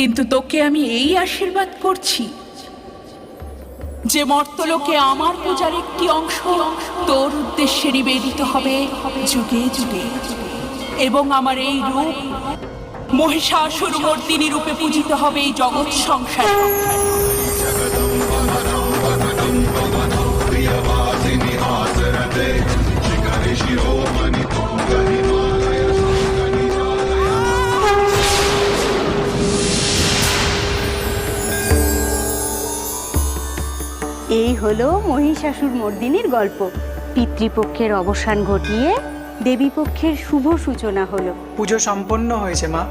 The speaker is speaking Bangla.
কিন্তু তোকে আমি এই আশীর্বাদ করছি যে মর্তলোকে আমার পূজার একটি অংশ তোর উদ্দেশ্যে নিবেদিত হবে যুগে যুগে, এবং আমার এই রূপ মহিষাসুরমর্দিনী রূপে পূজিত হবে এই জগৎ সংসারে। এই হলো মহিষাসুর মর্দিনীর গল্প। পিতৃপক্ষের অবসান ঘটিয়ে দেবীপক্ষের শুভ সূচনা হলো। পুজো সম্পন্ন হয়েছে মা।